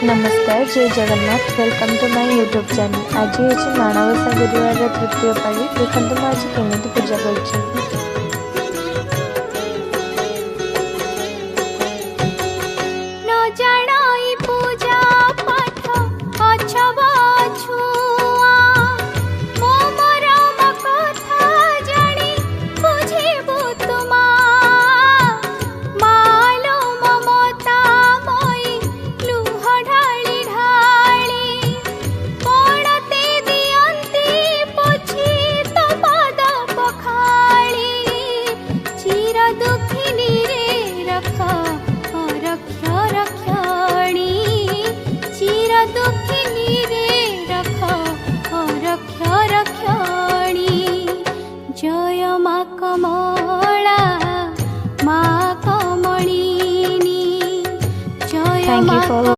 नमस्कार, जय Jagannath. Welcome to my YouTube channel. आज हूँ माणवसा गुरुवार तृतीय पाली। देखते मुझे आज केमी पूजा कर रख रख